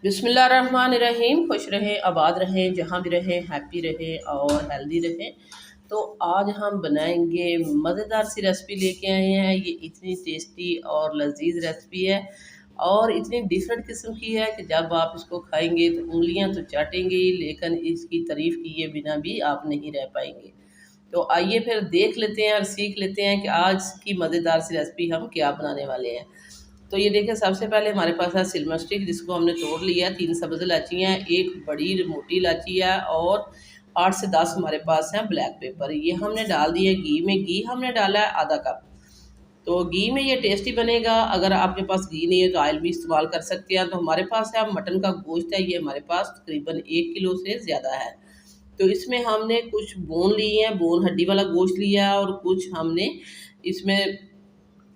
बिस्मिल्लाहिर्रहमानिर्रहीम। खुश रहें, आबाद रहें, जहाँ भी रहें, हैप्पी रहें और हेल्दी रहें। तो आज हम बनाएंगे मज़ेदार सी रेसिपी लेके आए हैं। ये इतनी टेस्टी और लजीज रेसिपी है और इतनी डिफरेंट किस्म की है कि जब आप इसको खाएंगे तो उंगलियां तो चाटेंगे ही, लेकिन इसकी तारीफ किए बिना भी आप नहीं रह पाएंगे। तो आइए फिर देख लेते हैं और सीख लेते हैं कि आज की मज़ेदार सी रेसिपी हम क्या बनाने वाले हैं। तो ये देखिए, सबसे पहले हमारे पास है सिल्वर स्टिक, जिसको हमने तोड़ लिया। 3 सब्ज़ इलायची हैं, एक बड़ी मोटी इलायची है और 8 से 10 हमारे पास है ब्लैक पेपर। ये हमने डाल दिया घी में। घी हमने डाला है आधा कप। तो घी में ये टेस्टी बनेगा। अगर आपके पास घी नहीं है तो ऑयल भी इस्तेमाल कर सकते हैं। तो हमारे पास है मटन का गोश्त है, ये हमारे पास तकरीबन 1 किलो से ज़्यादा है। तो इसमें हमने कुछ बोन लिए हैं, बोन हड्डी वाला गोश्त लिया है, और कुछ हमने इसमें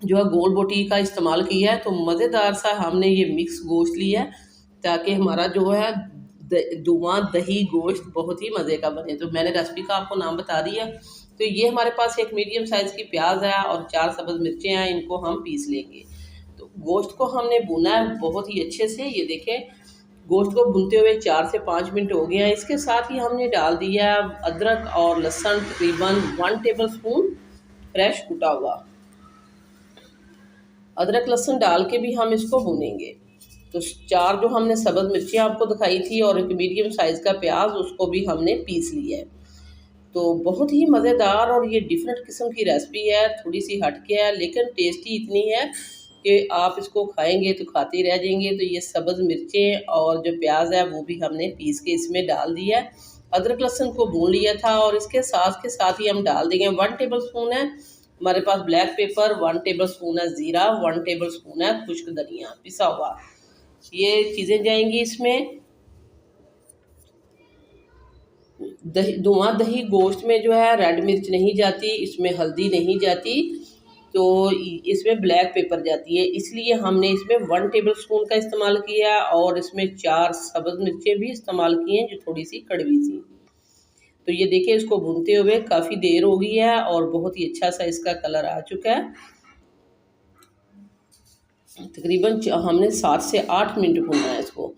जो है गोल बोटी का इस्तेमाल किया है। तो मज़ेदार सा हमने ये मिक्स गोश्त लिया है, ताकि हमारा जो है धुआं दही गोश्त बहुत ही मज़े का बने। तो मैंने रेसिपी का आपको नाम बता दिया। तो ये हमारे पास एक मीडियम साइज़ की प्याज है और 4 सब्ज़ मिर्चें हैं, इनको हम पीस लेंगे। तो गोश्त को हमने भुना है बहुत ही अच्छे से। ये देखें, गोश्त को भूनते हुए 4 से 5 मिनट हो गए हैं। इसके साथ ही हमने डाल दिया अदरक और लहसुन, तकरीबन 1 टेबल स्पून फ्रेश कुटा हुआ। अदरक लहसुन डाल के भी हम इसको भूनेंगे। तो 4 जो हमने सब्ज़ मिर्चियाँ आपको दिखाई थी और एक मीडियम साइज़ का प्याज, उसको भी हमने पीस लिया है। तो बहुत ही मज़ेदार और ये डिफरेंट किस्म की रेसिपी है, थोड़ी सी हट के है, लेकिन टेस्टी इतनी है कि आप इसको खाएंगे तो खाते ही रह जाएंगे। तो ये सब्ज़ मिर्चें और जो प्याज है वो भी हमने पीस के इसमें डाल दिया है। अदरक लहसुन को भून लिया था और इसके साथ ही हम डाल देंगे 1 टेबल स्पून है हमारे पास ब्लैक पेपर, 1 टेबल स्पून है ज़ीरा, 1 टेबल स्पून है खुश्क धनिया पिसा हुआ। ये चीज़ें जाएंगी इसमें। दही गोश्त में जो है रेड मिर्च नहीं जाती, इसमें हल्दी नहीं जाती, तो इसमें ब्लैक पेपर जाती है। इसलिए हमने इसमें 1 टेबल स्पून का इस्तेमाल किया और इसमें 4 सब्ज़ मिर्चें भी इस्तेमाल की हैं, जो थोड़ी सी कड़वी सी। तो ये देखिए, इसको भूनते हुए काफ़ी देर हो गई है और बहुत ही अच्छा सा इसका कलर आ चुका है। तकरीबन हमने 7 से 8 मिनट भूना है इसको।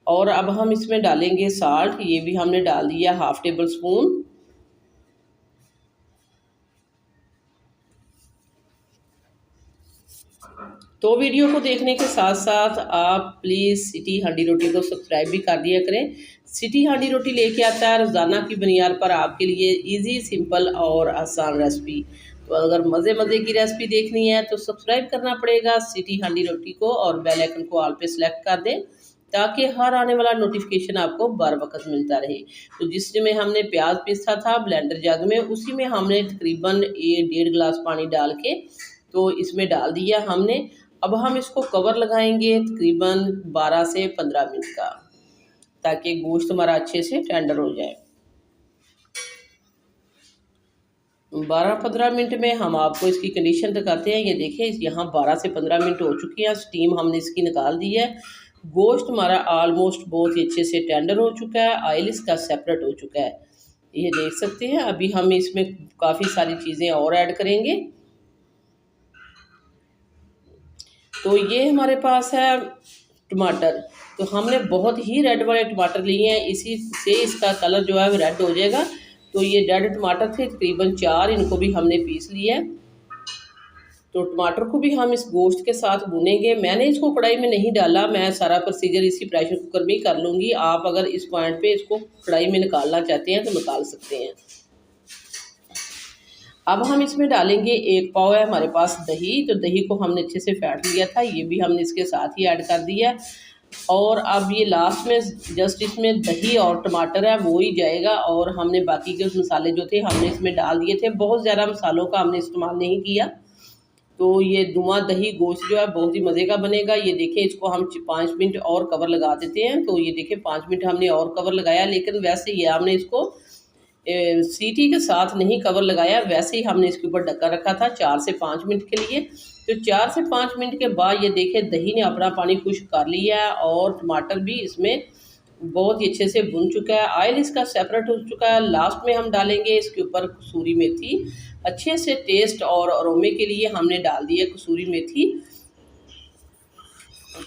और अब हम इसमें डालेंगे साल्ट। ये भी हमने डाल दिया 1/2 टेबल स्पून। तो वीडियो को देखने के साथ साथ आप प्लीज़ सिटी हांडी रोटी को सब्सक्राइब भी कर दिया करें। सिटी हांडी रोटी लेके आता है रोज़ाना की बुनियाद पर आपके लिए इजी, सिंपल और आसान रेसिपी। तो अगर मज़े की रेसिपी देखनी है तो सब्सक्राइब करना पड़ेगा सिटी हांडी रोटी को, और बेल आइकन को ऑल पे सेलेक्ट कर दें, ताकि हर आने वाला नोटिफिकेशन आपको बर वक्त मिलता रहे। तो जिसमें हमने प्याज पीसा था ब्लेंडर जग में, उसी में हमने तकरीबन 1.5 गिलास पानी डाल के तो इसमें डाल दिया हमने। अब हम इसको कवर लगाएंगे तकरीबन 12 से 15 मिनट का, ताकि गोश्त हमारा अच्छे से टेंडर हो जाए। 12-15 मिनट में हम आपको इसकी कंडीशन दिखाते हैं। ये देखिए, यहाँ 12 से 15 मिनट हो चुकी हैं, स्टीम हमने इसकी निकाल दी है। गोश्त हमारा ऑलमोस्ट बहुत ही अच्छे से टेंडर हो चुका है, ऑयल इसका सेपरेट हो चुका है, ये देख सकते हैं। अभी हम इसमें काफ़ी सारी चीज़ें और ऐड करेंगे। तो ये हमारे पास है टमाटर। तो हमने बहुत ही रेड वाले टमाटर लिए हैं, इसी से इसका कलर जो है वो रेड हो जाएगा। तो ये रेड टमाटर थे तकरीबन 4, इनको भी हमने पीस लिया है। तो टमाटर को भी हम इस गोश्त के साथ भूनेंगे। मैंने इसको कढ़ाई में नहीं डाला, मैं सारा प्रोसीजर इसी प्रेशर कुकर में ही कर लूँगी। आप अगर इस पॉइंट पे इसको कढ़ाई में निकालना चाहते हैं तो निकाल सकते हैं। अब हम इसमें डालेंगे 1 पाव है हमारे पास दही। तो दही को हमने अच्छे से फेंट लिया था, ये भी हमने इसके साथ ही ऐड कर दिया। और अब ये लास्ट में जस्ट इसमें दही और टमाटर है वो ही जाएगा, और हमने बाकी के मसाले जो थे हमने इसमें डाल दिए थे। बहुत ज़्यादा मसालों का हमने इस्तेमाल नहीं किया। तो ये धुआं दही गोश्त जो है बहुत ही मज़े का बनेगा। ये देखिए, इसको हम 5 मिनट और कवर लगा देते हैं। तो ये देखिए, 5 मिनट हमने और कवर लगाया, लेकिन वैसे ये हमने इसको सीटी के साथ नहीं कवर लगाया, वैसे ही हमने इसके ऊपर ढक्कन रखा था 4 से 5 मिनट के लिए। तो 4 से 5 मिनट के बाद ये देखिए, दही ने अपना पानी खुश्क कर लिया है और टमाटर भी इसमें बहुत ही अच्छे से भुन चुका है, ऑयल इसका सेपरेट हो चुका है। लास्ट में हम डालेंगे इसके ऊपर कसूरी मेथी। अच्छे से टेस्ट और अरोमे के लिए हमने डाल दी है कसूरी मेथी।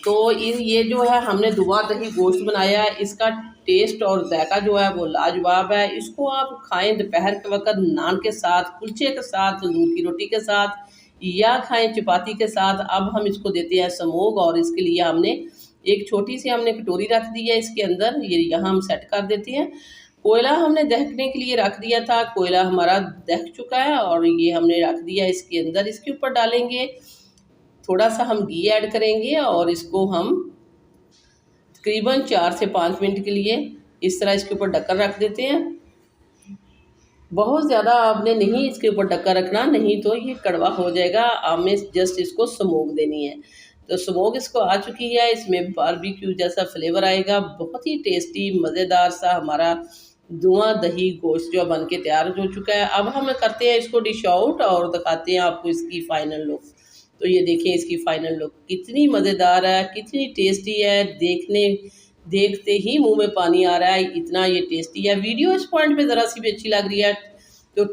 तो ये जो है हमने दुआ दही गोश्त बनाया है, इसका टेस्ट और जायका जो है वो लाजवाब है। इसको आप खाएं दोपहर के वक्त नान के साथ, कुलचे के साथ, तंदूर की रोटी के साथ, या खाएं चपाती के साथ। अब हम इसको देते हैं स्मोक, और इसके लिए हमने एक छोटी सी हमने कटोरी रख दी है, इसके अंदर ये यहाँ हम सेट कर देते हैं। कोयला हमने दहकने के लिए रख दिया था, कोयला हमारा दहक चुका है और ये हमने रख दिया इसके अंदर। इसके ऊपर डालेंगे थोड़ा सा हम घी ऐड करेंगे और इसको हम तकरीबन 4 से 5 मिनट के लिए इस तरह इसके ऊपर ढक्कन रख देते हैं। बहुत ज़्यादा आपने नहीं इसके ऊपर ढक्कन रखना, नहीं तो ये कड़वा हो जाएगा। हमें जस्ट इसको स्मोक देनी है। तो स्मोक इसको आ चुकी है, इसमें बारबेक्यू जैसा फ्लेवर आएगा, बहुत ही टेस्टी मज़ेदार सा हमारा धुआं दही गोश्त जो बन के तैयार हो चुका है। अब हम करते हैं इसको डिश आउट और दिखाते हैं आपको इसकी फ़ाइनल लुक। तो ये देखिए इसकी फ़ाइनल लुक कितनी मज़ेदार है, कितनी टेस्टी है, देखते ही मुंह में पानी आ रहा है, इतना ये टेस्टी है। वीडियो इस पॉइंट पे ज़रा सी भी अच्छी लग रही है तो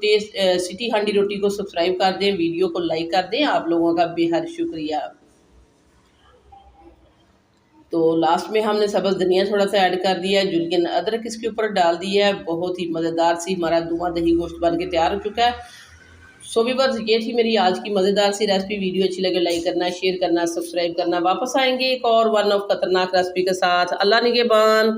सिटी हांडी रोटी को सब्सक्राइब कर दें, वीडियो को लाइक कर दें। आप लोगों का बेहद शुक्रिया। तो लास्ट में हमने सब्ज़ धनिया थोड़ा सा ऐड कर दिया है, जुलियन अदरक इसके ऊपर डाल दिया है। बहुत ही मज़ेदार सी हमारा धुआं दही गोश्त बन के तैयार हो चुका है। सो व्यूअर्स, ये थी मेरी आज की मज़ेदार सी रेसिपी। वीडियो अच्छी लगे लाइक करना, शेयर करना, सब्सक्राइब करना। वापस आएंगे एक और वन ऑफ खतरनाक रेसिपी के साथ। अल्लाह निगहबान।